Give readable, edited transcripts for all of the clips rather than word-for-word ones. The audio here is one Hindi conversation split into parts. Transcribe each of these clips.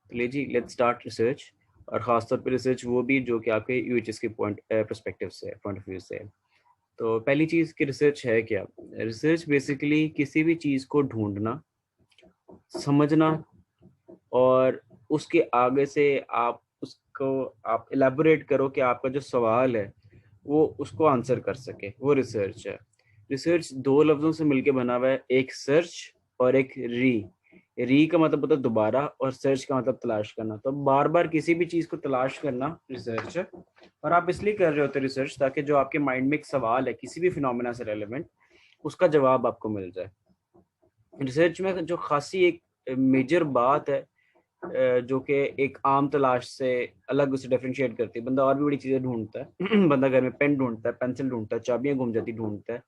तो ले जी लेट्स स्टार्ट रिसर्च, और ख़ासतौर पे रिसर्च वो भी जो कि आपके यूएचएस के पॉइंट पर्सपेक्टिव से पॉइंट ऑफ व्यू से है। तो पहली चीज़ कि रिसर्च है क्या? रिसर्च बेसिकली किसी भी चीज़ को ढूँढना, समझना और उसके आगे से आप उसको आप इलैबोरेट करो कि आपका जो सवाल है वो उसको आंसर कर सके, वो रिसर्च है। रिसर्च दो लफ्ज़ों से मिलके बना हुआ है, एक सर्च और एक री का मतलब होता है दोबारा, और सर्च का मतलब तलाश करना। तो बार बार किसी भी चीज़ को तलाश करना रिसर्च है, और आप इसलिए कर रहे होते रिसर्च ताकि जो आपके माइंड में एक सवाल है किसी भी फिनोमेना से रेलेवेंट, उसका जवाब आपको मिल जाए। रिसर्च में जो खासी एक मेजर बात है जो कि एक आम तलाश से अलग उसे डिफरेंशिएट करती है। बंदा और भी बड़ी चीज़ें ढूंढता है बंदा घर में पेन ढूंढता है, पेंसिल ढूंढता है, चाबियां गुम जाती ढूंढता है,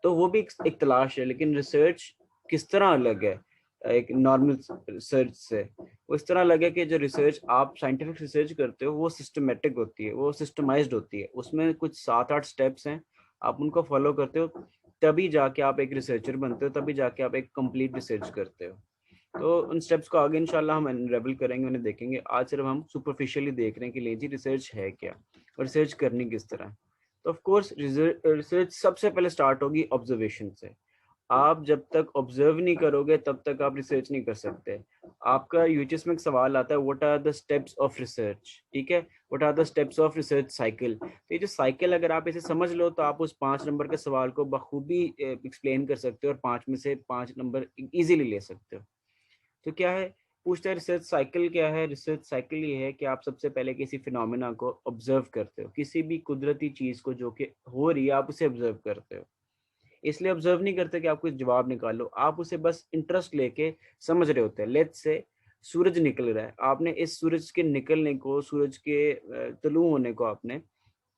तो वो भी एक तलाश है। लेकिन रिसर्च किस तरह अलग है एक नॉर्मल रिसर्च से? वो इस तरह अलग है कि जो रिसर्च आप साइंटिफिक रिसर्च करते हो वो सिस्टमेटिक होती है, वो सिस्टमाइज्ड होती है, उसमें कुछ 7-8 स्टेप्स हैं, आप उनको फॉलो करते हो, तभी जाके आप एक रिसर्चर बनते हो, तभी जाके आप एक कंप्लीट रिसर्च करते हो। तो उन स्टेप्स को आगे इंशाल्लाह हम अनरेवल करेंगे, उन्हें देखेंगे। आज सिर्फ हम सुपरफिशियली देख रहे हैं कि ले जी रिसर्च है क्या और रिसर्च करनी किस तरह है। तो ऑफ कोर्स रिसर्च सबसे पहले स्टार्ट होगी ऑब्जर्वेशन से। आप जब तक ऑब्जर्व नहीं करोगे तब तक आप रिसर्च नहीं कर सकते। आपका यूएचएस में एक सवाल आता है, what are the steps of research, ठीक है, what are the steps of research cycle. तो ये जो साइकिल अगर आप इसे समझ लो तो आप उस 5 नंबर के सवाल को बखूबी एक्सप्लेन कर सकते हो और 5 में से 5 नंबर इजीली ले सकते हो। तो क्या है, पूछता है रिसर्च साइकिल क्या है? रिसर्च साइकिल ये है कि आप सबसे पहले किसी फिनोमेना को ऑब्जर्व करते हो, किसी भी कुदरती चीज को जो कि हो रही है आप उसे ऑब्जर्व करते हो। इसलिए ऑब्जर्व नहीं करते कि आप कुछ जवाब निकालो, आप उसे बस इंटरेस्ट लेके समझ रहे होते हैं। लेट्स से सूरज निकल रहा है, आपने इस सूरज के निकलने को, सूरज के तुलू होने को आपने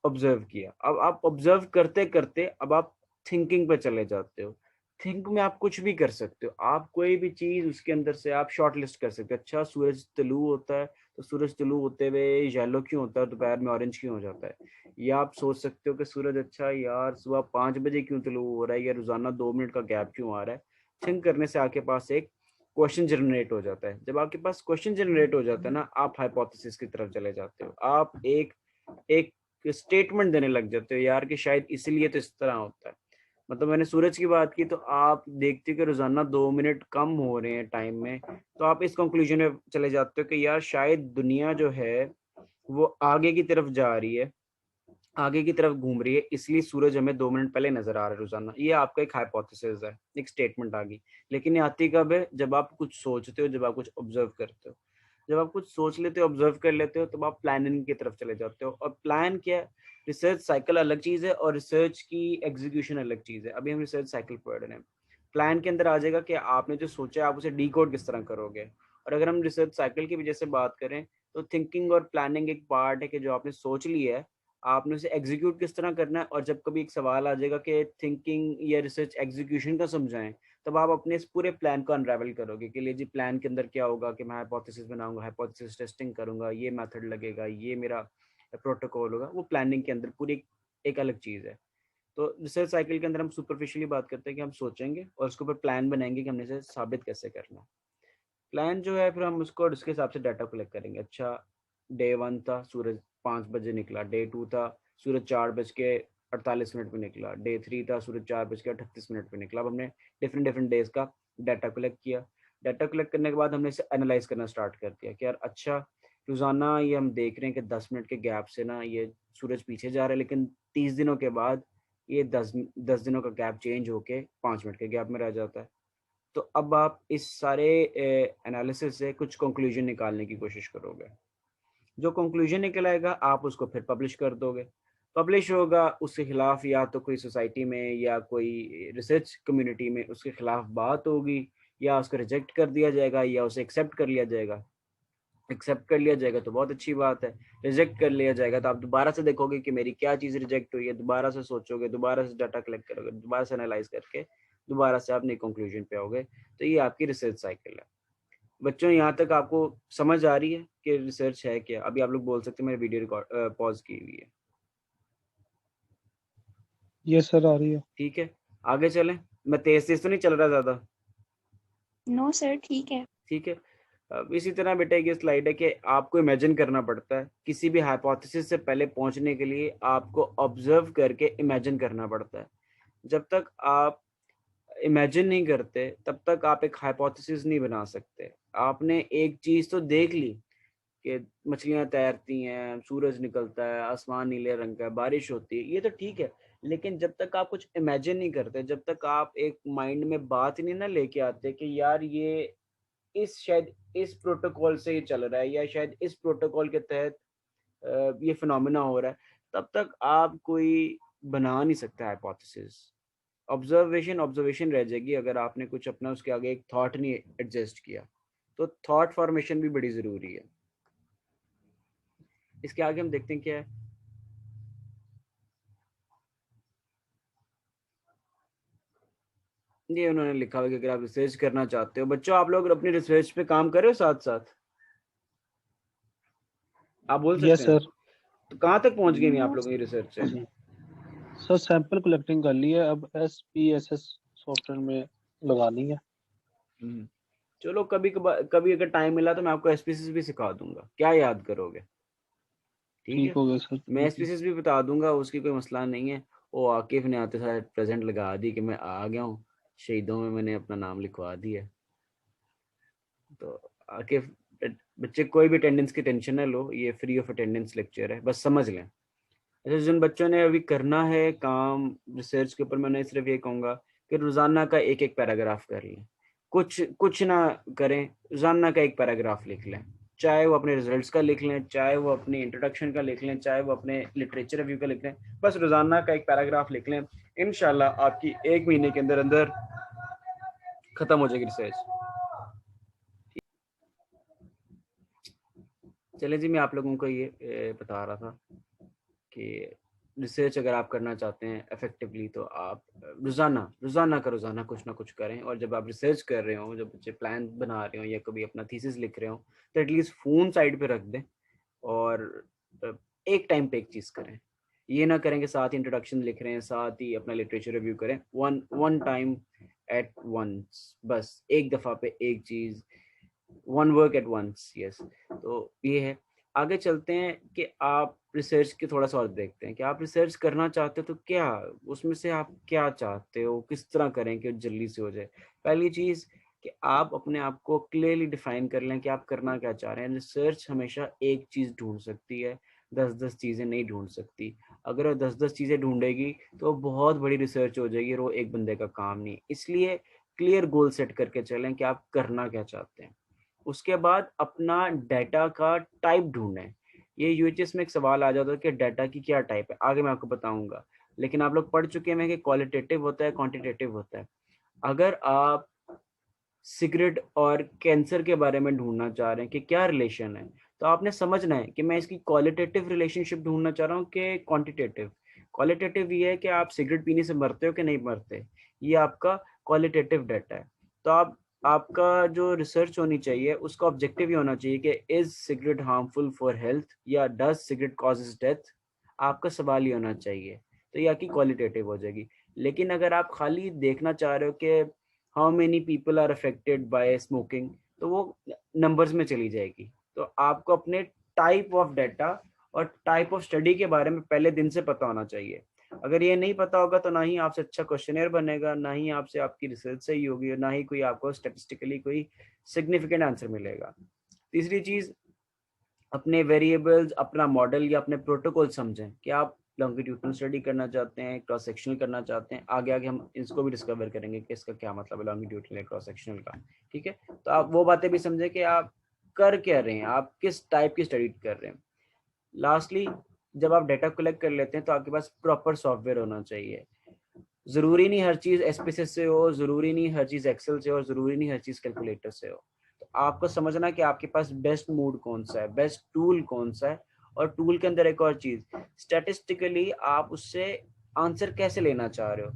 ऑब्जर्व किया। अब आप ऑब्जर्व करते करते अब आप थिंकिंग पे चले जाते हो। थिंक में आप कुछ भी कर सकते हो, आप कोई भी चीज उसके अंदर से आप शॉर्ट लिस्ट कर सकते हो। अच्छा, सूरज तुलू होता है तो सूरज तुलू होते हुए येलो क्यों होता है, दोपहर में ऑरेंज क्यों हो जाता है? या आप सोच सकते हो कि सूरज अच्छा यार सुबह 5 बजे क्यों तुलू हो रहा है, या रोजाना 2 मिनट का गैप क्यों आ रहा है? थिंक करने से आपके पास एक क्वेश्चन जनरेट हो जाता है। जब आपके पास क्वेश्चन जनरेट हो जाता है ना, आप हाइपोथेसिस की तरफ चले जाते हो। आप एक एक स्टेटमेंट देने लग जाते हो यार कि शायद इसलिए तो इस तरह होता है। मतलब मैंने सूरज की बात की, तो आप देखते हो कि रोजाना 2 मिनट कम हो रहे हैं टाइम में, तो आप इस कंक्लूजन में चले जाते हो कि यार शायद दुनिया जो है वो आगे की तरफ जा रही है, आगे की तरफ घूम रही है, इसलिए सूरज हमें 2 मिनट पहले नजर आ रहा है रोजाना। ये आपका एक हाइपोथेसिस है, एक स्टेटमेंट आ गई। लेकिन ये आती कब है? जब आप कुछ सोचते हो, जब आप कुछ ऑब्जर्व करते हो। जब आप कुछ सोच लेते हो, ऑब्जर्व कर लेते हो, तब आप प्लानिंग की तरफ चले जाते हो। और प्लान क्या है? रिसर्च साइकिल अलग चीज है और रिसर्च की एग्जीक्यूशन अलग चीज है। अभी हम रिसर्च साइकिल पढ़ रहे हैं। प्लान के अंदर आ जाएगा कि आपने जो सोचा है आप उसे डीकोड किस तरह करोगे। और अगर हम रिसर्च साइकिल की वजह से बात करें, तो थिंकिंग और प्लानिंग एक पार्ट है कि जो आपने सोच लिया है, आपने उसे एग्जीक्यूट किस तरह करना है। और जब कभी एक सवाल आ जाएगा कि थिंकिंग या रिसर्च एग्जीक्यूशन का समझाएं, तब आप अपने इस पूरे प्लान को अनरावल करोगे कि लिए जी प्लान के अंदर क्या होगा कि मैं हाइपोथेसिस बनाऊंगा, हाइपोथेसिस टेस्टिंग करूंगा, ये मेथड लगेगा, ये मेरा प्रोटोकॉल होगा। वो प्लानिंग के अंदर पूरी एक अलग चीज़ है। तो रिसर्च साइकिल के अंदर हम सुपरफिशियली बात करते हैं कि हम सोचेंगे और उसके ऊपर प्लान बनाएंगे कि हमने इसे साबित कैसे करना है। प्लान जो है फिर हम उसको और उसके हिसाब से डाटा कलेक्ट करेंगे। अच्छा, डे 1 था, सूरज 5 बजे निकला। डे 2 था, सूरज 4 बज के 48 मिनट पे निकला। डे 3 था, सूरज 4 बज के 38 मिनट पे निकला। अब हमने डिफरेंट डिफरेंट डेज का डाटा कलेक्ट किया। डाटा कलेक्ट करने के बाद हमने इसे एनालाइज करना स्टार्ट कर दिया कि यार अच्छा, रोजाना ये हम देख रहे हैं कि 10 मिनट के गैप से ना ये सूरज पीछे जा रहा है, लेकिन 30 दिनों के बाद ये 10 दिनों का गैप चेंज होके 5 मिनट के गैप में रह जाता है। तो अब आप इस सारे एनालिसिस से कुछ कंक्लूजन निकालने की कोशिश करोगे। जो कंक्लूजन निकल आएगा आप उसको फिर पब्लिश कर दोगे। पब्लिश होगा, उसके खिलाफ या तो कोई सोसाइटी में या कोई रिसर्च कम्युनिटी में उसके खिलाफ बात होगी, या उसको रिजेक्ट कर दिया जाएगा या उसे एक्सेप्ट कर लिया जाएगा। एक्सेप्ट कर लिया जाएगा तो बहुत अच्छी बात है। रिजेक्ट कर लिया जाएगा तो आप दोबारा से देखोगे कि मेरी क्या चीज़ रिजेक्ट हुई है, दोबारा से सोचोगे, दोबारा से डाटा कलेक्ट करोगे, दोबारा से एनालाइज करके दोबारा से आप नई कंक्लूजन पे आओगे। तो ये आपकी रिसर्च साइकिल है। बच्चों, यहाँ तक आपको समझ आ रही है कि रिसर्च है क्या? अभी आप लोग बोल सकते हैं मेरी वीडियो रिकॉर्ड पॉज की हुई है। ये सर आ रही है। ठीक है, आगे चलें। मैं तेज तेज तो नहीं चल रहा ज़्यादा? नो सर, ठीक है। ठीक है। इसी तरह बेटा ये स्लाइड है कि आपको इमेजिन करना पड़ता है किसी भी हाइपोथेसिस से पहले पहुंचने के लिए आपको ऑब्जर्व करके इमेजिन करना पड़ता है। जब तक आप इमेजिन नहीं करते तब तक आप एक हाइपोथेसिस नहीं बना सकते। आपने एक चीज तो देख ली कि मछलियां तैरती हैं, सूरज निकलता है, आसमान नीले रंग का है, बारिश होती है, ये तो ठीक है। लेकिन जब तक आप कुछ इमेजिन नहीं करते, जब तक आप एक माइंड में बात ही नहीं ना लेके आते कि यार ये इस शायद इस प्रोटोकॉल से ये चल रहा है या शायद इस प्रोटोकॉल के तहत ये फिनोमेना हो रहा है, तब तक आप कोई बना नहीं सकता हाइपोथेसिस। ऑब्जर्वेशन ऑब्जर्वेशन रह जाएगी अगर आपने कुछ अपना उसके आगे एक थॉट नहीं एडजस्ट किया। तो थॉट फॉर्मेशन भी बड़ी जरूरी है। इसके आगे हम देखते हैं क्या है। ये उन्होंने लिखा हुआ कि अगर आप रिसर्च करना चाहते हो, बच्चों आप लोग अपनी रिसर्च पे काम कर रहे हो साथ साथ, आप बोल यस सकते हैं। सर। तो कहाँ तक पहुंच गए हैं आप लोगों की रिसर्च से? सर सैंपल कलेक्टिंग कर ली है, अब SPSS सॉफ्टवेयर में लगानी है। चलो कभी अगर टाइम मिला तो मैं आपको एसपीसीस भी सिखा दूंगा, क्या याद करोगे? ठीक ठीक है, हो गया सर, मैं थैंक यू। एसपीसीस भी बता दूंगा, उसकी कोई मसला नहीं है। वो आकिफ ने आते साथ प्रेजेंट लगा दी कि मैं आ गया हूँ, शहीदों में मैंने अपना नाम लिखवा दिया। तो आकिफ, बच्चे कोई भी अटेंडेंस की टेंशन ना लो, ये फ्री ऑफ अटेंडेंस लेक्चर है, बस समझ लें। अच्छा, जिन बच्चों ने अभी करना है काम रिसर्च के ऊपर, मैंने सिर्फ ये कहूँगा कि रोजाना का एक एक पैराग्राफ कर लें। कुछ कुछ ना करें, रोजाना का एक पैराग्राफ लिख लें। चाहे वो अपने रिजल्ट्स का लिख लें, चाहे वो अपनी इंट्रोडक्शन का लिख लें, चाहे वो अपने लिटरेचर रिव्यू का लिख लें। बस रोजाना का एक पैराग्राफ लिख लें, इंशाल्लाह आपकी 1 महीने के अंदर अंदर खत्म हो जाएगी रिसर्च। चले जी, मैं आप लोगों को ये बता रहा था कि रिसर्च अगर आप करना चाहते हैं इफेक्टिवली, तो आप रोज़ाना कुछ ना कुछ करें। और जब आप रिसर्च कर रहे हो, जब बच्चे प्लान बना रहे हो या कभी अपना थीसिस लिख रहे हो, तो एटलीस्ट फ़ोन साइड पे रख दें और अ, एक टाइम पे एक चीज़ करें। ये ना करें कि साथ ही इंट्रोडक्शन लिख रहे हैं, साथ ही अपना लिटरेचर रिव्यू करें। One one time at once, बस एक दफ़ा पे एक चीज़, one work at once. Yes, तो ये है। आगे चलते हैं कि आप रिसर्च के थोड़ा सा और देखते हैं कि आप रिसर्च करना चाहते हो तो क्या उसमें से आप क्या चाहते हो, किस तरह करें कि जल्दी से हो जाए। पहली चीज़ कि आप अपने आप को क्लियरली डिफाइन कर लें कि आप करना क्या चाह रहे हैं। रिसर्च हमेशा एक चीज़ ढूंढ सकती है, 10-10 चीज़ें नहीं ढूंढ सकती। अगर वो 10-10 चीज़ें ढूंढेगी तो बहुत बड़ी रिसर्च हो जाएगी और वो एक बंदे का काम नहीं। इसलिए क्लियर गोल सेट करके चलें कि आप करना क्या चाहते हैं। उसके बाद अपना डाटा का टाइप ढूंढें। ये यूएचएस में एक सवाल आ जाता है कि डाटा की क्या टाइप है, आगे मैं आपको बताऊंगा। लेकिन आप लोग पढ़ चुके हैं कि क्वालिटेटिव होता है, क्वांटिटेटिव होता है। अगर आप सिगरेट और कैंसर के बारे में ढूंढना चाह रहे हैं कि क्या रिलेशन है, तो आपने समझना है कि मैं इसकी क्वालिटेटिव रिलेशनशिप ढूंढना चाह रहा हूँ कि क्वांटिटेटिव। क्वालिटेटिव ये है कि आप सिगरेट पीने से मरते हो कि नहीं मरते, ये आपका क्वालिटेटिव डाटा है। तो आप आपका जो रिसर्च होनी चाहिए उसका ऑब्जेक्टिव ये होना चाहिए कि is cigarette harmful for health या डज सिगरेट कॉजेज डेथ। आपका सवाल ये होना चाहिए। तो ये आपकी क्वालिटेटिव हो जाएगी। लेकिन अगर आप खाली देखना चाह रहे हो कि how many people are affected by smoking, तो वो नंबर्स में चली जाएगी। तो आपको अपने टाइप ऑफ डाटा और टाइप ऑफ स्टडी के बारे में पहले दिन से पता होना चाहिए। अगर ये नहीं पता होगा तो ना ही आपसे अच्छा क्वेश्चनेयर बनेगा, ना ही आपसे आपकी रिसर्च सही होगी, और ना ही कोई आपको स्टेटिस्टिकली कोई सिग्निफिकेंट आंसर मिलेगा। तीसरी चीज, अपने वेरिएबल्स, अपना मॉडल या अपने प्रोटोकॉल समझें कि आप लॉन्गिट्यूडनल स्टडी करना चाहते हैं, क्रॉस सेक्शनल करना चाहते हैं। आगे आगे हम इसको भी डिस्कवर करेंगे कि इसका क्या मतलब है लॉन्गिट्यूडनल या क्रॉस सेक्शनल का। ठीक है, तो आप वो बातें भी समझें कि आप कर क्या रहे हैं, आप किस टाइप की स्टडी कर रहे हैं। लास्टली, जब आप डाटा कलेक्ट कर लेते हैं तो आपके पास प्रॉपर सॉफ्टवेयर होना चाहिए। जरूरी नहीं हर चीज एसपीएसएस से हो, जरूरी नहीं हर चीज एक्सेल से हो, जरूरी नहीं हर चीज कैलकुलेटर से हो। तो आपको समझना कि आपके पास बेस्ट मूड कौन सा है, बेस्ट टूल कौन सा है। और टूल के अंदर एक और चीज, स्टैटिस्टिकली आप उससे आंसर कैसे लेना चाह रहे हो।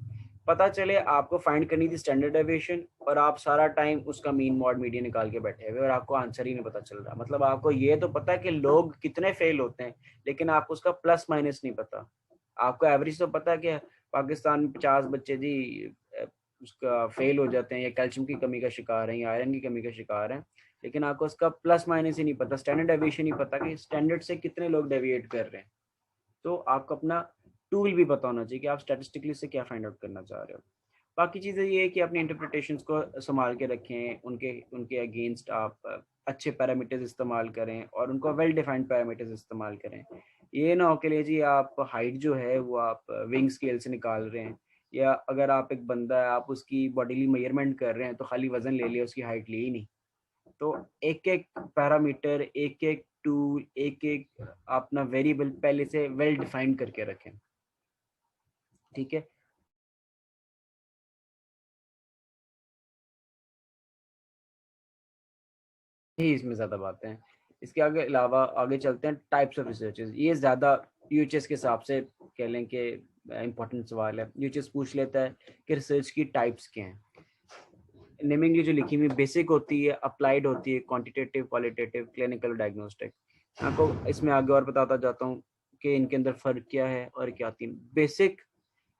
पता चले आपको फाइंड करनी थी स्टैंडर्ड डेविएशन और आप सारा टाइम उसका मीन मॉड मीडियन निकाल के बैठे हुए और आपको आंसर ही नहीं पता चल रहा। मतलब आपको ये तो पता है कि लोग कितने फेल होते हैं, लेकिन आपको उसका प्लस माइनस नहीं पता। आपको एवरेज तो पता है कि पाकिस्तान में 50 बच्चे जी उसका फेल हो जाते हैं या कैल्शियम की कमी का शिकार हैं या आयरन की कमी का शिकार हैं, लेकिन आपको उसका प्लस माइनस ही नहीं पता, स्टैंडर्ड डेविएशन ही पता कि स्टैंडर्ड से कितने लोग डेविएट कर रहे हैं। तो आपको अपना टूल भी पता होना चाहिए कि आप स्टैटिस्टिकली से क्या फाइंड आउट करना चाह रहे हो। बाकी चीज़ें ये है कि अपनी इंटरप्रिटेशंस को संभाल के रखें, उनके उनके अगेंस्ट आप अच्छे पैरामीटर्स इस्तेमाल करें और उनको वेल डिफाइंड पैरामीटर्स इस्तेमाल करें। ये ना हो के लिए जी आप हाइट जो है वो आप विंग स्केल से निकाल रहे हैं, या अगर आप एक बंदा है आप उसकी बॉडीली मेजरमेंट कर रहे हैं तो खाली वजन ले लिया, उसकी हाइट ली ही नहीं। तो एक एक पैरामीटर, एक एक टूल, एक एक अपना वेरिएबल पहले से वेल डिफाइंड करके रखें, ठीक है। ही इसमें ज़्यादा बातें हैं। इसके आगे अलावा आगे चलते हैं टाइप्स ऑफ रिसर्चेज। ये ज़्यादा यूएचएस के हिसाब से कह लें कि इंपॉर्टेंट सवाल है। यूएचएस पूछ लेता है कि रिसर्च की टाइप्स क्या हैं। नेमिंगली जो लिखी हुई बेसिक होती है, अप्लाइड होती है, क्वांटिटेटिव, क्वालिटेटिव, क्लिनिकल, डायग्नोस्टिक। आपको इसमें आगे और बताता जाता हूँ कि इनके अंदर फ़र्क क्या है और क्या तीन बेसिक।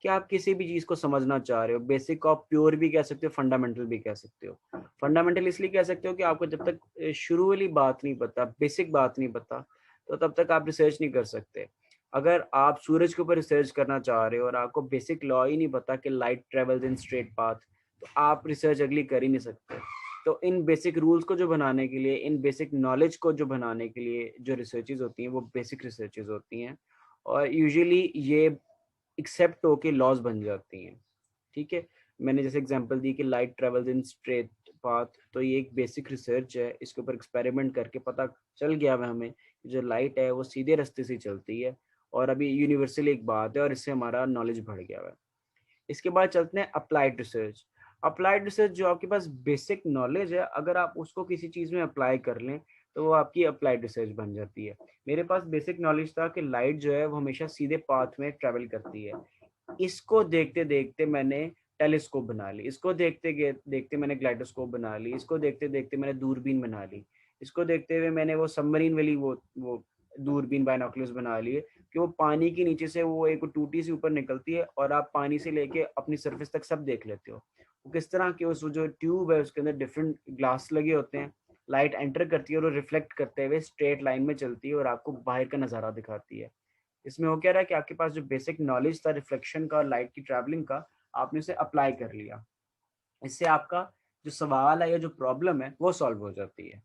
क्या आप किसी भी चीज़ को समझना चाह रहे हो, बेसिक को आप प्योर भी कह सकते हो, फंडामेंटल भी कह सकते हो। फंडामेंटल इसलिए कह सकते हो कि आपको जब तक शुरू वाली बात नहीं पता, बेसिक बात नहीं पता, तो तब तक आप रिसर्च नहीं कर सकते। अगर आप सूरज के ऊपर रिसर्च करना चाह रहे हो और आपको बेसिक लॉ ही नहीं पता कि light travels in straight path, तो आप रिसर्च अगली कर ही नहीं सकते। तो इन बेसिक रूल्स को जो बनाने के लिए, इन बेसिक नॉलेज को जो बनाने के लिए जो रिसर्चेज होती हैं वो बेसिक रिसर्चेज होती हैं, और यूजुअली ये एक्सेप्ट होके लॉज बन जाती हैं, ठीक है। मैंने जैसे एग्जांपल दी कि light travels in straight path, तो ये एक बेसिक रिसर्च है। इसके ऊपर एक्सपेरिमेंट करके पता चल गया है हमें कि जो लाइट है वो सीधे रास्ते से चलती है, और अभी यूनिवर्सली एक बात है, और इससे हमारा नॉलेज बढ़ गया है। इसके बाद चलते हैं अप्लाइड रिसर्च। अप्लाइड रिसर्च जो आपके पास बेसिक नॉलेज है, अगर आप उसको किसी चीज़ में अप्लाई कर लें तो वो आपकी अप्लाइड रिसर्च बन जाती है। मेरे पास बेसिक नॉलेज था कि लाइट जो है वो हमेशा सीधे पाथ में ट्रेवल करती है। इसको देखते देखते मैंने टेलीस्कोप बना ली, इसको देखते देखते मैंने ग्लाइडोस्कोप बना ली, इसको देखते देखते मैंने दूरबीन बना ली, इसको देखते हुए मैंने वो सबमरीन वाली वो दूरबीन बायनोकुलर्स बना लिए कि वो पानी के नीचे से वो एक टूटी सी ऊपर निकलती है और आप पानी से लेके अपनी सरफेस तक सब देख लेते हो। वो किस तरह के उस जो ट्यूब है उसके अंदर डिफरेंट ग्लास लगे होते हैं, लाइट एंटर करती है और रिफ्लेक्ट करते हुए स्ट्रेट लाइन में चलती है और आपको बाहर का नज़ारा दिखाती है। इसमें हो क्या रहा है कि आपके पास जो बेसिक नॉलेज था रिफ्लेक्शन का और लाइट की ट्रैवलिंग का, आपने उसे अप्लाई कर लिया। इससे आपका जो सवाल है या जो प्रॉब्लम है वो सॉल्व हो जाती है।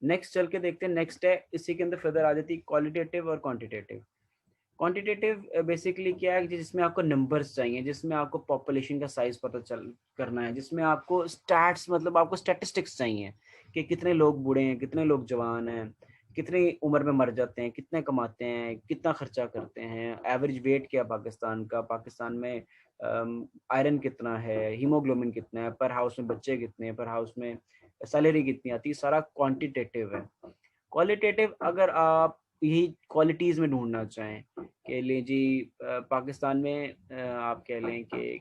नेक्स्ट चल के देखते हैं, नेक्स्ट है इसी के अंदर फर्दर आ जाती है क्वालिटेटिव और क्वांटिटेटिव। क्वांटिटेटिव बेसिकली क्या है कि जिसमें आपको नंबर्स चाहिए, जिसमें आपको पॉपुलेशन का साइज पता चल करना है, जिसमें आपको स्टैट्स मतलब आपको स्टैटिस्टिक्स चाहिए कि कितने लोग बूढ़े हैं, कितने लोग जवान हैं, कितनी उम्र में मर जाते हैं, कितने कमाते हैं, कितना खर्चा करते हैं, एवरेज वेट क्या पाकिस्तान का, पाकिस्तान में आयरन कितना है, हीमोग्लोबिन कितना है, पर हाउस में बच्चे कितने हैं, पर हाउस में सैलरी कितनी आती है, सारा क्वांटिटेटिव है। क्वालिटेटिव अगर आप यही क्वालिटीज़ में ढूंढना चाहें कि ले जी पाकिस्तान में आप कह लें कि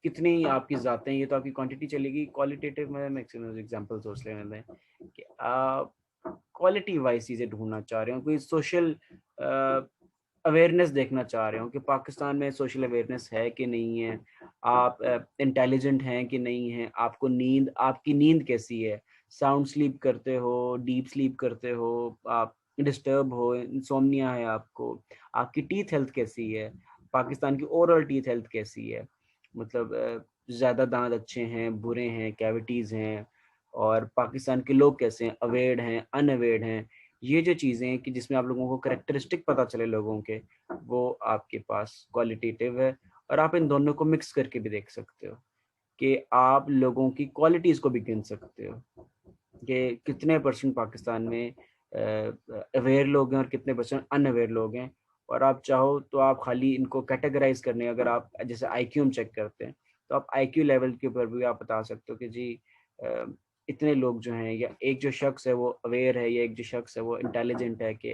कितनी आपकी ज़ातें हैं, ये तो आपकी क्वांटिटी चलेगी। क्वालिटेटिव में मैक्सिमम एग्जांपल सोच लेने दें कि आप क्वालिटी वाइज चीज़ें ढूंढना चाह रहे हो, कोई सोशल अवेयरनेस देखना चाह रहे हो कि पाकिस्तान में सोशल अवेयरनेस है कि नहीं है, आप इंटेलिजेंट हैं कि नहीं हैं, आपको नींद, आपकी नींद कैसी है, साउंड स्लीप करते हो, डीप स्लीप करते हो, आप डिस्टर्ब हो, इंसोम्निया है आपको, आपकी टीथ हेल्थ कैसी है, पाकिस्तान की ओवरऑल टीथ हेल्थ कैसी है, मतलब ज़्यादा दांत अच्छे हैं, बुरे हैं, कैविटीज़ हैं, और पाकिस्तान के लोग कैसे हैं, अवेयर्ड हैं, अनअवेयर्ड हैं। ये जो चीज़ें हैं कि जिसमें आप लोगों को करैक्टरिस्टिक पता चले लोगों के, वो आपके पास क्वालिटेटिव है। और आप इन दोनों को मिक्स करके भी देख सकते हो कि आप लोगों की क्वालिटीज़ को भी गिन सकते हो कि कितने परसेंट पाकिस्तान में अवेयर लोग हैं और कितने परसेंट अनअवेयर लोग हैं। और आप चाहो तो आप खाली इनको कैटेगराइज करने, अगर आप जैसे आईक्यू हम चेक करते हैं तो आप आईक्यू लेवल के ऊपर भी आप बता सकते हो कि जी अ, इतने लोग जो हैं, या एक जो शख्स है वो अवेयर है, या एक जो शख्स है वो इंटेलिजेंट है कि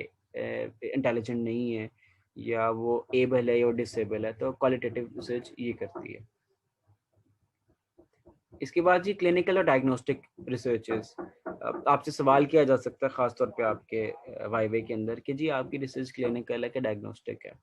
इंटेलिजेंट नहीं है, या वो एबल है या डिसेबल है। तो क्वालिटेटिव रिसर्च ये करती है। इसके बाद जी क्लिनिकल और डायग्नोस्टिक रिसर्चेस। आपसे सवाल किया जा सकता है ख़ासतौर पे आपके वाइवे के अंदर कि जी आपकी रिसर्च क्लिनिकल है कि डायग्नोस्टिक है।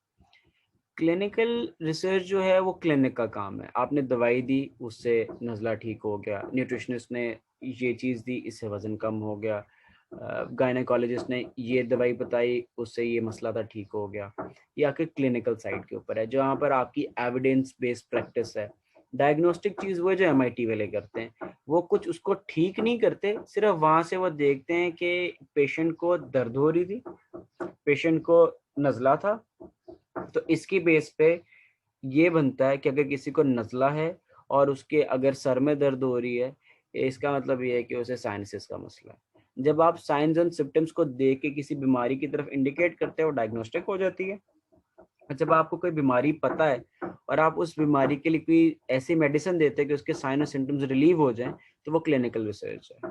क्लिनिकल रिसर्च जो है वो क्लिनिक का काम है। आपने दवाई दी, उससे नज़ला ठीक हो गया, न्यूट्रिशनिस्ट ने ये चीज़ दी, इससे वज़न कम हो गया, गायनेकोलॉजिस्ट ने ये दवाई बताई, उससे ये मसला था, ठीक हो गया। ये आपके क्लिनिकल साइड के ऊपर है, जहाँ पर आपकी एविडेंस बेस्ड प्रैक्टिस है। डायग्नोस्टिक चीज़ वो जो एमआईटी वाले करते हैं, वो कुछ उसको ठीक नहीं करते, सिर्फ वहाँ से वो देखते हैं कि पेशेंट को दर्द हो रही थी, पेशेंट को नज़ला था, तो इसकी बेस पे ये बनता है कि अगर किसी को नज़ला है और उसके अगर सर में दर्द हो रही है, इसका मतलब ये है कि उसे साइनसिस का मसला है। जब आप साइंस एंड सिम्टम्स को देख के किसी बीमारी की तरफ इंडिकेट करते हो, डायग्नोस्टिक हो जाती है। और जब आपको कोई बीमारी पता है और आप उस बीमारी के लिए कोई ऐसी मेडिसिन देते हैं कि उसके साइन और सिम्टम्स रिलीव हो जाएं, तो वो क्लिनिकल रिसर्च है।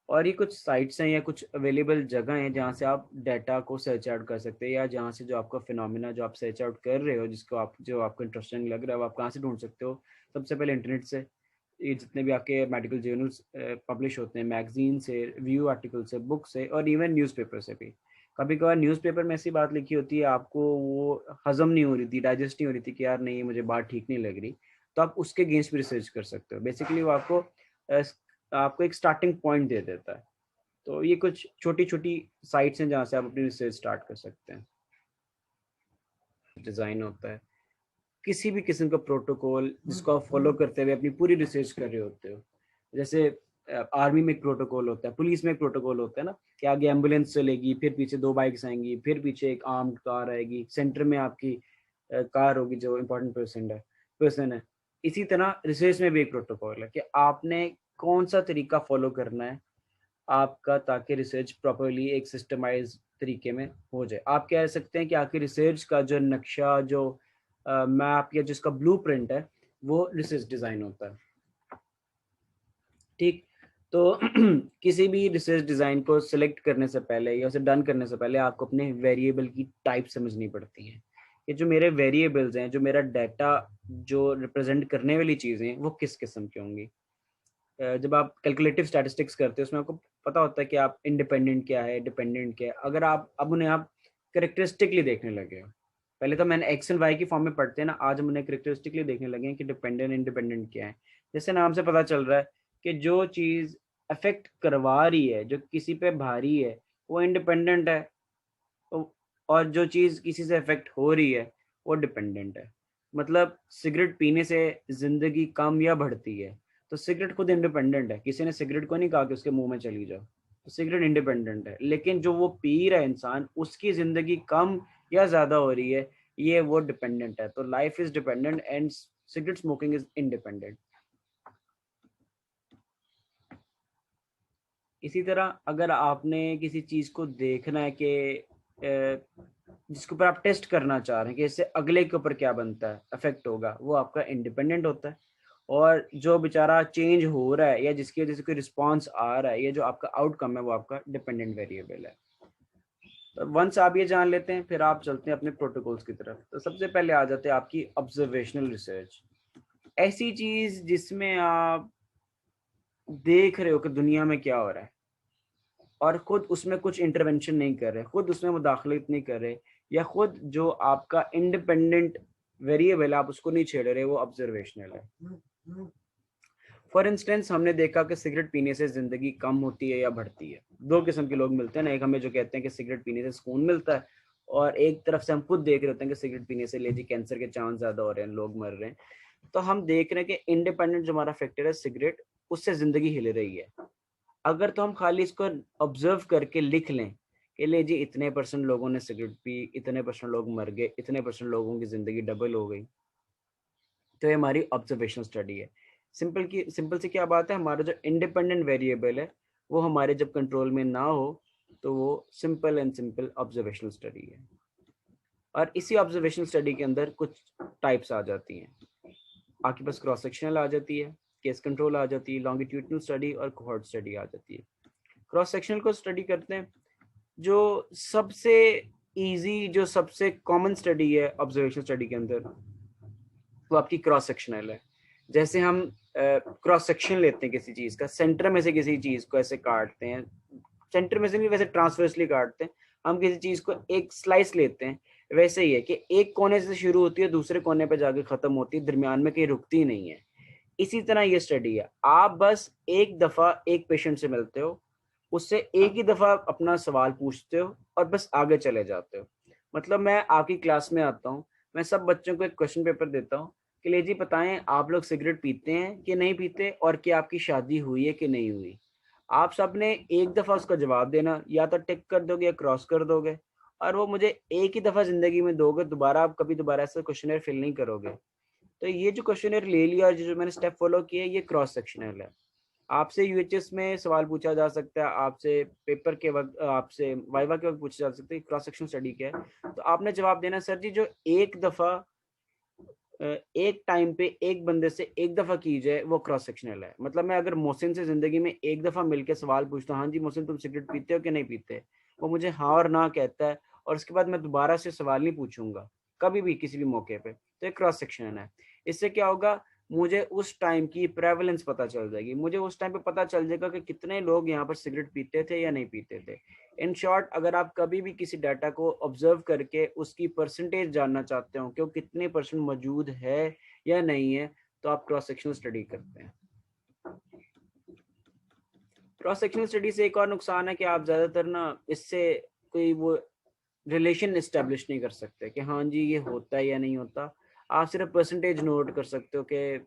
और ये कुछ साइट्स हैं या कुछ अवेलेबल जगह हैं जहाँ से आप डाटा को सर्च आउट कर सकते हैं, या जहाँ से जो आपका फिनोमिना जो आप सर्च आउट कर रहे हो, जिसको आप जो आपको इंटरेस्टिंग लग रहा है, वो आप कहाँ से ढूंढ सकते हो? सबसे पहले इंटरनेट से। ये जितने भी आपके मेडिकल जर्नल्स पब्लिश होते हैं, मैगजीन से, रिव्यू आर्टिकल से, बुक से, और इवन न्यूज़पेपर से भी। कभी कभार न्यूज़पेपर में ऐसी बात लिखी होती है, आपको वो हजम नहीं हो रही थी, डाइजेस्ट नहीं हो रही थी कि यार नहीं मुझे बात ठीक नहीं लग रही, तो आप उसके अगेंस्ट भी रिसर्च कर सकते हो। बेसिकली वो आपको एक स्टार्टिंग पॉइंट दे देता है। तो ये कुछ छोटी छोटी साइट्स हैं जहाँ से आप अपनी रिसर्च स्टार्ट कर सकते हैं। डिज़ाइन होता है किसी भी किस्म का प्रोटोकॉल जिसको आप फॉलो करते हुए अपनी पूरी रिसर्च कर रहे होते हो। जैसे आर्मी में एक प्रोटोकॉल होता है, पुलिस में एक प्रोटोकॉल होता है ना, कि आगे एम्बुलेंस चलेगी, फिर पीछे 2 बाइक्स आएंगी, फिर पीछे एक आर्म्ड कार आएगी, सेंटर में आपकी कार होगी जो इम्पोर्टेंट पर्सन है। इसी तरह रिसर्च में भी एक प्रोटोकॉल है कि आपने कौन सा तरीका फॉलो करना है आपका, ताकि रिसर्च प्रॉपर्ली एक सिस्टमाइज तरीके में हो जाए। आप कह सकते हैं कि आपकी रिसर्च का जो नक्शा, जो मैप या जिसका ब्लूप्रिंट है, वो रिसर्च डिज़ाइन होता है। ठीक, तो किसी भी रिसर्च डिज़ाइन को सिलेक्ट करने से पहले या उसे डन करने से पहले आपको अपने वेरिएबल की टाइप समझनी पड़ती है कि जो मेरे वेरिएबल्स हैं, जो मेरा डाटा जो रिप्रेजेंट करने वाली चीज़ें हैं, वो किस किस्म की होंगी। जब आप कैलकुलेटिव स्टैटिस्टिक्स करते हो, उसमें आपको पता होता है कि आप इंडिपेंडेंट क्या है, डिपेंडेंट क्या है। अगर आप अब उन्हें आप करेक्टरिस्टिकली देखने लगे हो, पहले तो मैंने एक्स एंड वाई की फॉर्म में पढ़ते हैं ना, आज हम उन्हें करेक्टरिस्टिकली देखने लगे हैं कि डिपेंडेंट इंडिपेंडेंट क्या है। जैसे नाम से पता चल रहा है कि जो चीज़ अफेक्ट करवा रही है, जो किसी पे भारी है, वो इंडिपेंडेंट है, और जो चीज़ किसी से अफेक्ट हो रही है वो डिपेंडेंट है। मतलब सिगरेट पीने से ज़िंदगी कम या बढ़ती है, तो सिगरेट खुद इंडिपेंडेंट है, किसी ने सिगरेट को नहीं कहा कि उसके मुंह में चली जाओ, तो सिगरेट इंडिपेंडेंट है। लेकिन जो वो पी रहा है इंसान, उसकी ज़िंदगी कम या ज़्यादा हो रही है, ये वो डिपेंडेंट है। तो life is dependent and cigarette smoking is independent. इसी तरह अगर आपने किसी चीज़ को देखना है कि जिसके ऊपर आप टेस्ट करना चाह रहे हैं कि इससे अगले के ऊपर क्या बनता है, अफेक्ट होगा, वो आपका इंडिपेंडेंट होता है। और जो बेचारा चेंज हो रहा है या जिसकी वजह से कोई रिस्पॉन्स आ रहा है, ये जो आपका आउटकम है, वो आपका डिपेंडेंट वेरिएबल है। तो वंस आप ये जान लेते हैं, फिर आप चलते हैं अपने प्रोटोकॉल्स की तरफ। तो सबसे पहले आ जाते हैं आपकी ऑब्जर्वेशनल रिसर्च। ऐसी चीज़ जिसमें आप देख रहे हो कि दुनिया में क्या हो रहा है और खुद उसमें कुछ इंटरवेंशन नहीं कर रहे, खुद उसमें मुदाखलत नहीं कर रहे, या खुद जो आपका इंडिपेंडेंट वेरिएबल आप उसको नहीं छेड़ रहे, वो ऑब्जर्वेशनल है। फॉर इंस्टेंस, हमने देखा कि सिगरेट पीने से ज़िंदगी कम होती है या बढ़ती है। दो किस्म के लोग मिलते हैं ना, एक हमें जो कहते हैं कि सिगरेट पीने से सुकून मिलता है, और एक तरफ से हम खुद देख रहे होते हैं कि सिगरेट पीने से लेजी कैंसर के चांस ज़्यादा हो रहे हैं, लोग मर रहे हैं। तो हम देख रहे हैं कि इंडिपेंडेंट जो हमारा फैक्टर है सिगरेट, उससे ज़िंदगी हिल रही है। अगर तो हम खाली इसको ऑब्जर्व करके लिख लें कि ले जी इतने % लोगों ने सिगरेट पी, इतने % लोग मर गए, इतने % लोगों की ज़िंदगी डबल हो गई, तो ये हमारी ऑब्जर्वेशनल स्टडी है। सिंपल सी क्या बात है, हमारा जो इंडिपेंडेंट वेरिएबल है, वो हमारे जब कंट्रोल में ना हो, तो वो सिंपल ऑब्जर्वेशनल स्टडी है। और इसी ऑब्जर्वेशनल स्टडी के अंदर कुछ टाइप्स आ जाती हैं। आपके पास क्रॉस सेक्शनल आ जाती है, केस कंट्रोल आ जाती है, लॉन्गिट्यूडनल स्टडी और कोहॉर्ट स्टडी आ जाती है। क्रॉस सेक्शनल को स्टडी करते हैं। जो सबसे इजी, जो सबसे कॉमन स्टडी है ऑब्जर्वेशनल स्टडी के अंदर, वो आपकी क्रॉस सेक्शनल है। जैसे हम क्रॉस सेक्शन लेते हैं किसी चीज़ का, सेंटर में से किसी चीज़ को ऐसे काटते हैं, सेंटर में से नहीं, वैसे ट्रांसवर्सली काटते हैं। हम किसी चीज़ को एक स्लाइस लेते हैं, वैसे ही है कि एक कोने से शुरू होती है, दूसरे कोने पे जाके ख़त्म होती है, दरमियान में कहीं रुकती नहीं है। इसी तरह ये स्टडी है, आप बस एक दफ़ा एक पेशेंट से मिलते हो, उससे एक ही दफ़ा अपना सवाल पूछते हो और बस आगे चले जाते हो। मतलब मैं आपकी क्लास में आता हूँ, मैं सब बच्चों को एक क्वेश्चन पेपर देता हूँ कि ले जी बताएं आप लोग सिगरेट पीते हैं कि नहीं पीते और क्या आपकी शादी हुई है कि नहीं हुई। आप सब ने एक दफ़ा उसका जवाब देना, या तो टिक कर दोगे या क्रॉस कर दोगे, और वो मुझे एक ही दफ़ा ज़िंदगी में दोगे, दोबारा आप कभी दोबारा ऐसा क्वेश्चनर फिल नहीं करोगे। तो ये जो क्वेश्चनर ले लिया और जो मैंने स्टेप फॉलो किए, ये क्रॉस सेक्शनल है। आपसे यूएचएस में सवाल पूछा जा सकता है, आपसे पेपर के वक्त, आपसे वाइवा के वक्त पूछा जा सकता है क्रॉस सेक्शन स्टडी क्या है। तो आपने जवाब देना सर जी जो एक दफ़ा एक टाइम पे एक बंदे से एक दफ़ा की जाए वो क्रॉस सेक्शनल है। मतलब मैं अगर मोहसिन से ज़िंदगी में एक दफ़ा मिलके सवाल पूछता हूँ, हाँ जी मोहसिन तुम सिगरेट पीते हो कि नहीं पीते, वो मुझे हाँ और ना कहता है और उसके बाद मैं दोबारा से सवाल नहीं पूछूंगा कभी भी किसी भी मौके पे, तो एक क्रॉस सेक्शन है। इससे क्या होगा, मुझे उस टाइम की प्रेवलेंस पता चल जाएगी, मुझे उस टाइम पे पता चल जाएगा कि कितने लोग यहाँ पर सिगरेट पीते थे या नहीं पीते थे। इन शॉर्ट, अगर आप कभी भी किसी डाटा को ऑब्जर्व करके उसकी परसेंटेज जानना चाहते हो कि वो कितने परसेंट मौजूद है या नहीं है, तो आप क्रॉस सेक्शनल स्टडी करते हैं। क्रॉस सेक्शनल स्टडी से एक और नुकसान है कि आप ज़्यादातर ना इससे कोई वो रिलेशन इस्टेब्लिश नहीं कर सकते कि हाँ जी ये होता है या नहीं होता। आप सिर्फ परसेंटेज नोट कर सकते हो कि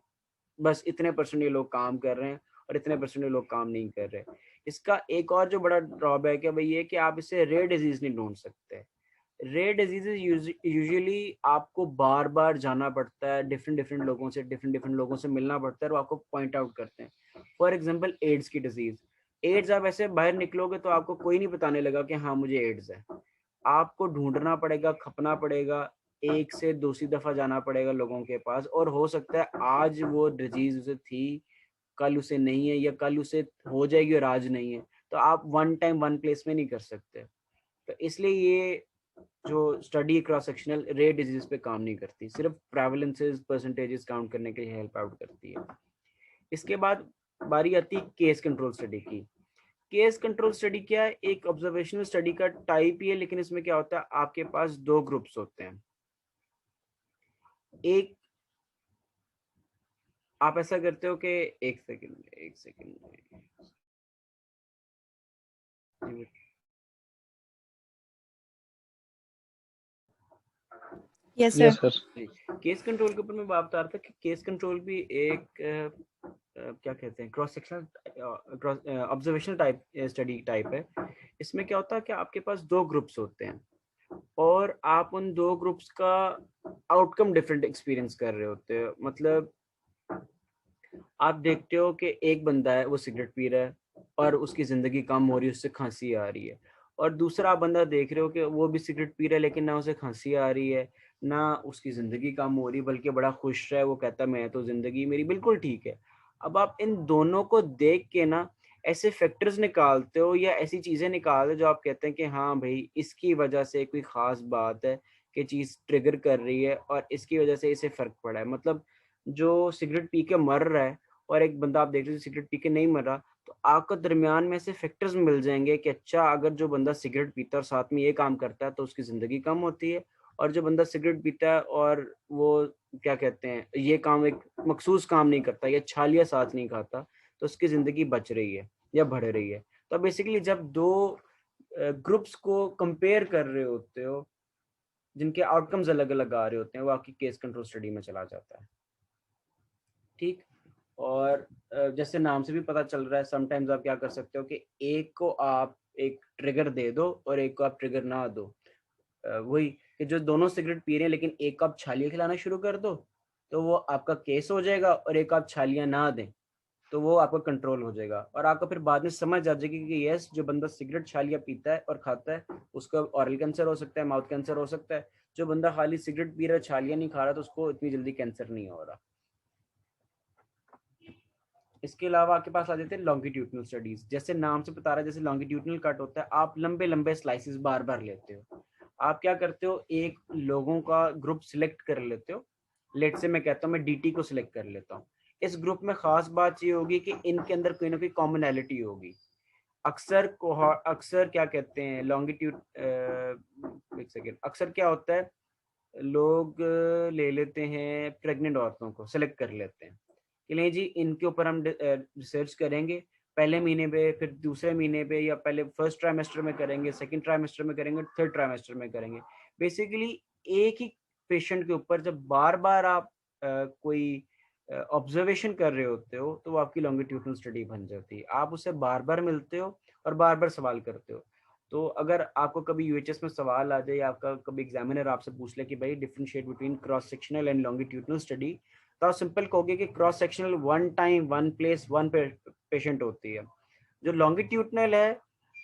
बस इतने परसेंट ये लोग काम कर रहे हैं और इतने परसेंट ये लोग काम नहीं कर रहे। इसका एक और जो बड़ा ड्रॉबैक है वही ये कि आप इससे रेयर डिजीज नहीं ढूंढ सकते। रेयर डिजीजेज यूजुअली आपको बार बार जाना पड़ता है, डिफरेंट डिफरेंट लोगों से मिलना पड़ता है और आपको पॉइंट आउट करते हैं। फॉर एग्जांपल एड्स की डिजीज, एड्स आप ऐसे बाहर निकलोगे तो आपको कोई नहीं बताने लगा कि हाँ मुझे एड्स है। आपको ढूंढना पड़ेगा, खपना पड़ेगा, एक से दूसरी दफा जाना पड़ेगा लोगों के पास, और हो सकता है आज वो डिजीज उसे थी, कल उसे नहीं है, या कल उसे हो जाएगी और आज नहीं है। तो आप वन टाइम वन प्लेस में नहीं कर सकते। तो इसलिए ये जो study cross sectional rare disease पे काम नहीं करती, सिर्फ प्रेवलेंसेस परसेंटेजेस काउंट करने के लिए हेल्प आउट करती है। इसके बाद बारी आती है केस कंट्रोल स्टडी की। केस कंट्रोल स्टडी क्या है, एक ऑब्जर्वेशनल स्टडी का टाइप ही है, लेकिन इसमें क्या होता है आपके पास दो ग्रुप्स होते हैं। एक, आप ऐसा करते हो कि एक second yes yes sir. Sir. Case control के ऊपर मैं बात बता रहा था कि केस कंट्रोल भी एक क्या कहते हैं cross sectional observational type study type है। इसमें क्या होता है कि आपके पास दो ग्रुप्स होते हैं और आप उन दो ग्रुप्स का आउटकम डिफरेंट एक्सपीरियंस कर रहे होते हो। मतलब आप देखते हो कि एक बंदा है वो सिगरेट पी रहा है और उसकी ज़िंदगी कम हो रही है, उससे खांसी आ रही है, और दूसरा बंदा देख रहे हो कि वो भी सिगरेट पी रहा है लेकिन ना उसे खांसी आ रही है ना उसकी ज़िंदगी कम हो रही, बल्कि बड़ा खुश है, वो कहता है मैं तो ज़िंदगी मेरी बिल्कुल ठीक है। अब आप इन दोनों को देख के ना ऐसे फैक्टर्स निकालते हो या ऐसी चीज़ें निकालते हो जो आप कहते हैं कि हाँ भाई इसकी वजह से कोई ख़ास बात है कि चीज़ ट्रिगर कर रही है और इसकी वजह से इसे फ़र्क पड़ा है। मतलब जो सिगरेट पी के मर रहा है और एक बंदा आप देख रहे हो सिगरेट पी के नहीं मर रहा, तो आपको दरमियान में ऐसे फैक्टर्स मिल जाएंगे कि अच्छा अगर जो बंदा सिगरेट पीता है और साथ में ये काम करता है तो उसकी ज़िंदगी कम होती है, और जो बंदा सिगरेट पीता है और वो क्या कहते हैं ये काम एक मखसूस काम नहीं करता या छालिया साथ नहीं खाता, तो उसकी ज़िंदगी बच रही है या बढ़ रही है। तो बेसिकली जब दो ग्रुप्स को कंपेयर कर रहे होते हो जिनके आउटकम्स अलग अलग आ रहे होते हैं, वो आपकी केस कंट्रोल स्टडी में चला जाता है। ठीक। और जैसे नाम से भी पता चल रहा है, समटाइम्स आप क्या कर सकते हो कि एक को आप एक ट्रिगर दे दो और एक को आप ट्रिगर ना दो। वही कि जो दोनों सिगरेट पी रहे हैं लेकिन एक को आप छालियाँ खिलाना शुरू कर दो तो वो आपका केस हो जाएगा, और एक आप छालियाँ ना दें तो वो आपका कंट्रोल हो जाएगा। और आपको फिर बाद में समझ आ जाएगी कि यस जो बंदा सिगरेट छालियाँ पीता है और खाता है उसको ऑरल कैंसर हो सकता है, माउथ कैंसर हो सकता है। जो बंदा खाली सिगरेट पी रहा है छालियाँ नहीं खा रहा तो उसको इतनी जल्दी कैंसर नहीं हो रहा। इसके अलावा आपके पास आ जाते हैं लॉन्गिट्यूडनल स्टडीज। जैसे नाम से बता रहा है, जैसे लॉन्गिट्यूडनल कट होता है, आप लंबे लंबे स्लाइसेस बार बार लेते हो। आप क्या करते हो, एक लोगों का ग्रुप सिलेक्ट कर लेते हो। लेट से मैं कहता हूँ मैं डीटी को सिलेक्ट कर लेता हूँ। इस ग्रुप में खास बात ये होगी कि इनके अंदर कोई ना कोई कॉमनैलिटी होगी। अक्सर क्या कहते हैं लॉन्गिट्यूड, एक सेकेंड, अक्सर क्या होता है लोग ले लेते हैं प्रेग्नेंट औरतों को सिलेक्ट कर लेते हैं। कि नहीं जी इनके ऊपर हम रिसर्च करेंगे, पहले महीने पे, फिर दूसरे महीने पे, या पहले फर्स्ट ट्राइमेस्टर में करेंगे, सेकंड ट्राइमेस्टर में करेंगे, थर्ड ट्राइमेस्टर में करेंगे। बेसिकली एक ही पेशेंट के ऊपर जब बार बार आप कोई ऑब्जर्वेशन कर रहे होते हो तो वो आपकी लॉन्गिट्यूडनल स्टडी बन जाती है। आप उससे बार बार मिलते हो और बार बार सवाल करते हो। तो अगर आपको कभी यूएचएस में सवाल आ जाए, या आपका कभी एग्जामिनर आपसे पूछ ले कि भाई differentiate between cross sectional and longitudinal study, तो आप सिंपल कहोगे कि cross sectional one time one place one patient होती है। जो लॉन्गिट्यूडनल है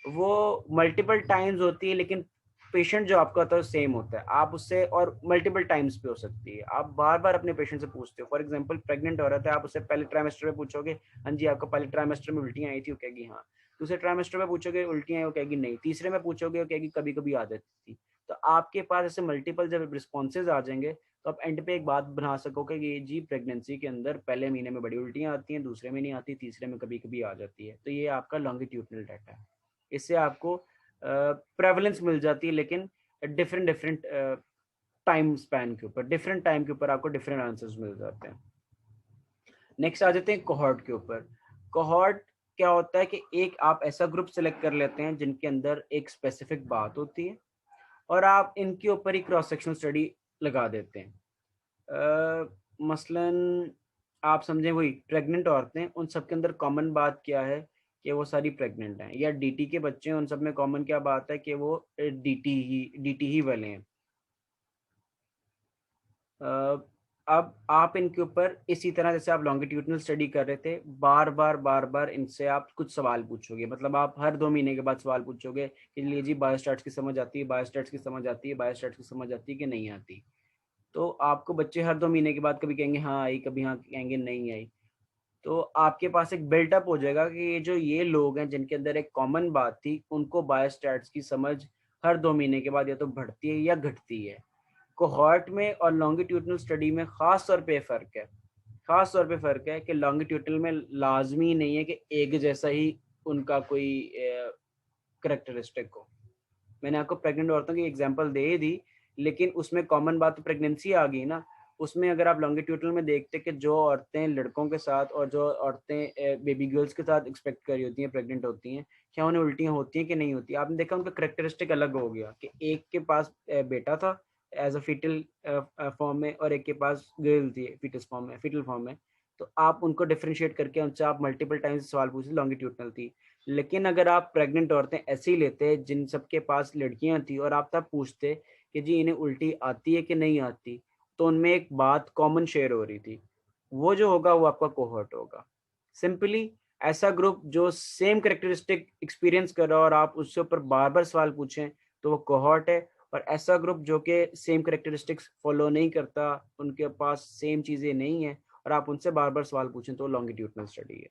वो मल्टीपल टाइम्स होती है, लेकिन पेशेंट जो आपका होता है सेम होता है। आप उससे और मल्टीपल टाइम्स पे हो सकती है, आप बार बार अपने पेशेंट से पूछते हो। फॉर एग्जांपल प्रेग्नेंट औरत है, आप उससे पहले ट्राइमेस्टर में पूछोगे, हाँ जी आपको पहले ट्राइमेस्टर में उल्टियाँ आई थी, वो कहेगी हाँ। दूसरे ट्राइमेस्टर में पूछोगे उल्टियाँ आई, वो कहेगी नहीं। तीसरे में पूछोगे, वो कहेगी कभी कभी आ जाती थी। तो आपके पास ऐसे मल्टीपल जब रिस्पॉन्सेज आ जाएंगे तो आप एंड पे एक बात बना सकोगे कि जी प्रेगनेंसी के अंदर पहले महीने में बड़ी उल्टियाँ आती हैं, दूसरे में नहीं आती, तीसरे में कभी कभी आ जाती है। तो ये आपका लॉन्गिट्यूडनल डाटा है। इससे आपको प्रेवलेंस मिल जाती है, लेकिन डिफरेंट डिफरेंट टाइम स्पैन के ऊपर, डिफरेंट टाइम के ऊपर आपको डिफरेंट आंसर्स मिल जाते हैं। नेक्स्ट आ जाते हैं कोहॉर्ट के ऊपर। कोहॉर्ट क्या होता है कि एक आप ऐसा ग्रुप सेलेक्ट कर लेते हैं जिनके अंदर एक स्पेसिफिक बात होती है और आप इनके ऊपर ही क्रॉस सेक्शनल स्टडी लगा देते हैं। मसलन आप समझें वही प्रेग्नेंट औरतें, उन सब के अंदर कॉमन बात क्या है कि वो सारी प्रेग्नेंट हैं, या डीटी के बच्चे हैं, उन सब में कॉमन क्या बात है कि वो डीटी ही वाले हैं। अब आप इनके ऊपर इसी तरह जैसे आप लॉन्गिट्यूडनल स्टडी कर रहे थे, बार बार इनसे आप कुछ सवाल पूछोगे। मतलब आप हर 2 महीने के बाद सवाल पूछोगे कि लिए जी बायोस्टैट्स की समझ आती है, बायोस्टैट्स की समझ आती है, बायोस्टैट्स की समझ आती है कि नहीं आती। तो आपको बच्चे हर 2 महीने के बाद कभी कहेंगे हाँ आई, कभी हाँ कहेंगे नहीं आई। तो आपके पास एक बिल्टअप हो जाएगा कि ये लोग हैं जिनके अंदर एक कॉमन बात थी, उनको बायोस्टैट्स की समझ हर 2 महीने के बाद या तो बढ़ती है या घटती है। कोहॉर्ट में और लॉन्गिट्यूडनल स्टडी में खास तौर पे फर्क है। खास तौर पे फर्क है कि लॉन्गिट्यूडनल में लाजमी नहीं है कि एक जैसा ही उनका कोई करेक्टरिस्टिक हो। मैंने आपको प्रेग्नेंट औरतों की एग्जांपल दे दी, लेकिन उसमें कॉमन बात तो प्रेगनेंसी आ गई ना। उसमें अगर आप लॉन्गिट्यूडनल में देखते कि जो औरतें लड़कों के साथ और जो औरतें बेबी गर्ल्स के साथ एक्सपेक्ट कर रही होती हैं, प्रेग्नेंट होती हैं, क्या उन्हें उल्टियाँ होती हैं कि नहीं होती। आपने देखा उनका करेक्टरिस्टिक अलग हो गया कि एक के पास बेटा था एज अ फीटल फॉर्म में, और एक के पास गर्ल थी फीटस फॉर्म में, फीटल फॉर्म में। तो आप उनको डिफ्रेंशिएट करके उनसे आप मल्टीपल टाइम्स सवाल पूछे, लॉन्गिट्यूडनल थी। लेकिन अगर आप प्रेग्नेंट औरतें ऐसे ही लेते जिन सबके पास लड़कियां थी और आप तब पूछते कि जी इन्हें उल्टी आती है कि नहीं आती, तो उनमें एक बात कॉमन शेयर हो रही थी। वो जो होगा वो आपका कोहॉर्ट होगा। सिंपली ऐसा ग्रुप जो सेम करेक्टरिस्टिक एक्सपीरियंस कर रहा हो और आप उससे ऊपर बार बार सवाल पूछें तो वो कोहॉर्ट है। और ऐसा ग्रुप जो कि सेम करेक्टरिस्टिक्स फॉलो नहीं करता, उनके पास सेम चीज़ें नहीं है और आप उनसे बार बार सवाल पूछें तो लॉन्गिट्यूडनल स्टडी है।